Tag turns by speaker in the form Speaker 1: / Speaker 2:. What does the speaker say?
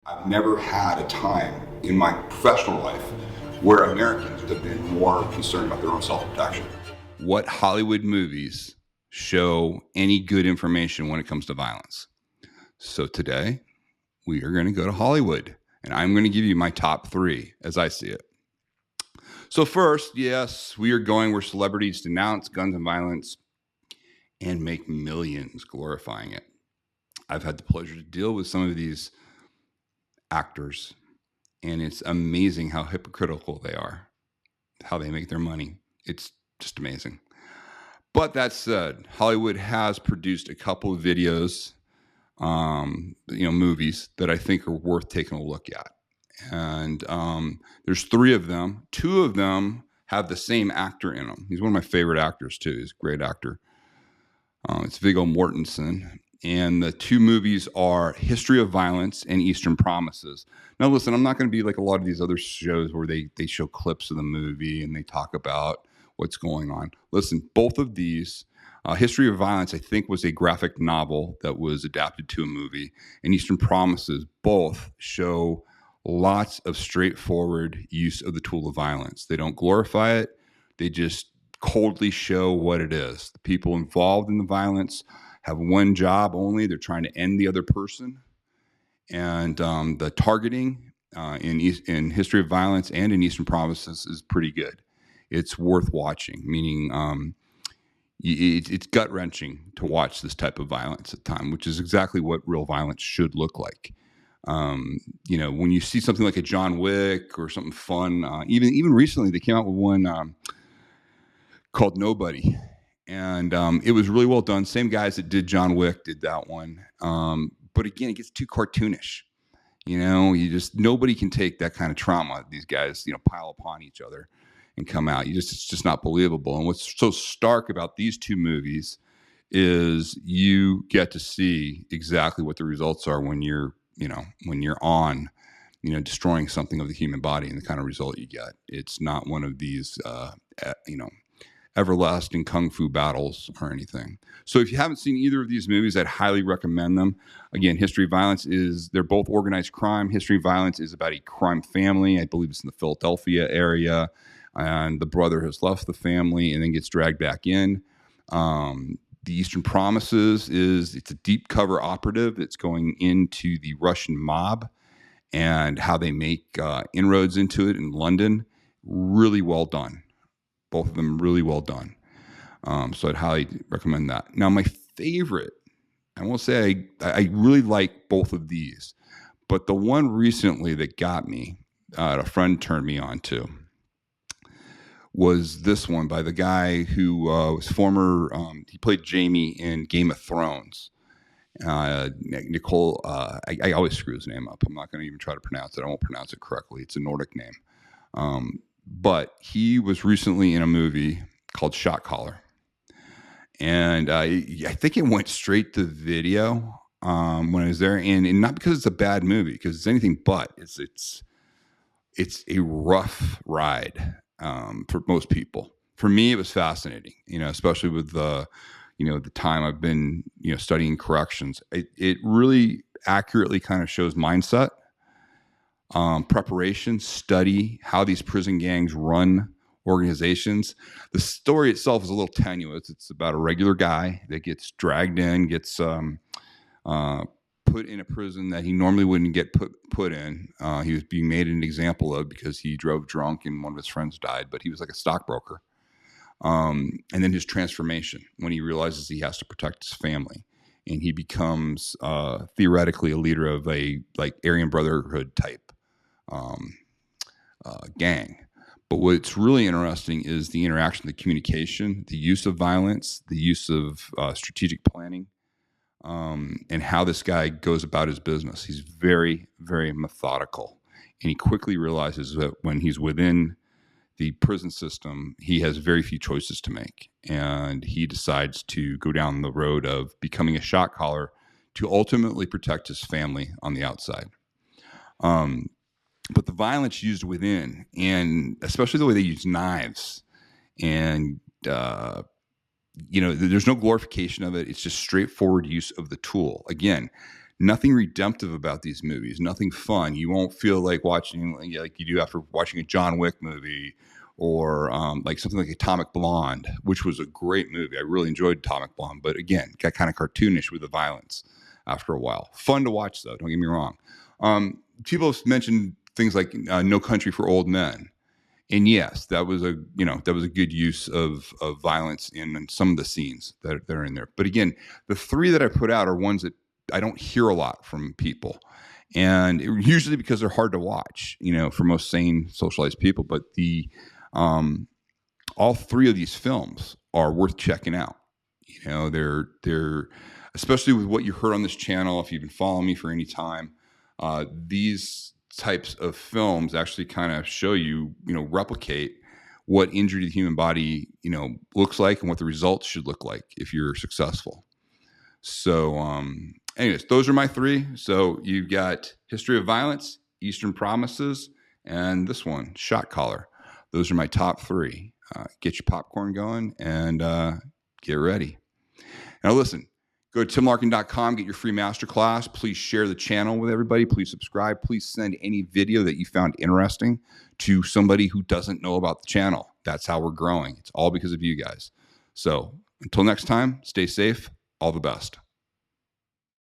Speaker 1: I've never had a time in my professional life where Americans have been more concerned about their own self-protection. What Hollywood movies show any good information when it comes to violence? So today, we are going to go to Hollywood, and I'm going to give you my top 3 as I see it. So first, yes, we are going where celebrities denounce guns and violence and make millions glorifying it. I've had the pleasure to deal with some of these actors, and it's amazing how hypocritical they are, how they make their money. It's just amazing. But that said, Hollywood has produced a couple of videos, movies that I think are worth taking a look at. And there's 3 of them. 2 of them have the same actor in them. He's one of my favorite actors too. He's a great actor. It's Viggo Mortensen. And the 2 movies are History of Violence and Eastern Promises. Now, listen, I'm not going to be like a lot of these other shows where they show clips of the movie and they talk about what's going on. Listen, both of these, History of Violence, I think, was a graphic novel that was adapted to a movie. And Eastern Promises both show lots of straightforward use of the tool of violence. They don't glorify it. They just coldly show what it is. The people involved in the violence have one job only. They're trying to end the other person. And the targeting in History of Violence and in Eastern Promises is pretty good. It's worth watching, meaning it's gut-wrenching to watch this type of violence at time, which is exactly what real violence should look like. When you see something like a John Wick or something fun, even recently they came out with one called Nobody. And it was really well done. Same guys that did John Wick did that one. But again, it gets too cartoonish. Nobody can take that kind of trauma. These guys, pile upon each other and come out. It's just not believable. And what's so stark about these 2 movies is you get to see exactly what the results are when you're on, destroying something of the human body and the kind of result you get. It's not one of these, everlasting kung fu battles or anything. So if you haven't seen either of these movies, I'd highly recommend them. Again, History of Violence they're both organized crime. History of Violence is about a crime family. I believe it's in the Philadelphia area. And the brother has left the family and then gets dragged back in. The Eastern Promises it's a deep cover operative that's going into the Russian mob and how they make inroads into it in London. Really well done. Both of them really well done. So I'd highly recommend that. Now, my favorite, I won't say I really like both of these, but the one recently that got me, a friend turned me on to, was this one by the guy who was he played Jaime in Game of Thrones. Nicole, I always screw his name up. I'm not going to even try to pronounce it. I won't pronounce it correctly. It's a Nordic name. But he was recently in a movie called Shot Caller. And I think it went straight to video when I was there. And not because it's a bad movie, because it's anything but. It's a rough ride for most people. For me, it was fascinating, especially with the time I've been, studying corrections. It really accurately kind of shows mindset. Preparation, study, how these prison gangs run organizations. The story itself is a little tenuous. It's about a regular guy that gets dragged in, gets put in a prison that he normally wouldn't get put in. He was being made an example of because he drove drunk and one of his friends died, but he was like a stockbroker. And then his transformation when he realizes he has to protect his family. And he becomes theoretically a leader of a Aryan Brotherhood type gang. But what's really interesting is the interaction, the communication, the use of violence, the use of strategic planning, and how this guy goes about his business. He's very, very methodical. And he quickly realizes that when he's within the prison system, he has very few choices to make. And he decides to go down the road of becoming a shot caller to ultimately protect his family on the outside. But the violence used within, and especially the way they use knives, and there's no glorification of it. It's just straightforward use of the tool. Again, Nothing redemptive about these movies. Nothing fun. You won't feel like watching like you do after watching a John Wick movie, or like something like Atomic Blonde, which was a great movie. I really enjoyed Atomic Blonde, but again, got kind of cartoonish with the violence after a while. Fun to watch though. Don't get me wrong. People have mentioned things like No Country for Old Men. And yes, that was a good use of violence in some of the scenes that are in there. But again, the three that I put out are ones that I don't hear a lot from people, and usually because they're hard to watch, for most sane, socialized people. But all three of these films are worth checking out. They're especially with what you heard on this channel. If you've been following me for any time, these types of films actually kind of show you, replicate what injury to the human body, looks like, and what the results should look like if you're successful. So, anyways, those are my three. So you've got History of Violence, Eastern Promises, and this one, Shot Caller. Those are my top three. Get your popcorn going and get ready. Now, listen. Go to timlarkin.com, get your free masterclass. Please share the channel with everybody. Please subscribe. Please send any video that you found interesting to somebody who doesn't know about the channel. That's how we're growing. It's all because of you guys. So until next time, stay safe. All the best.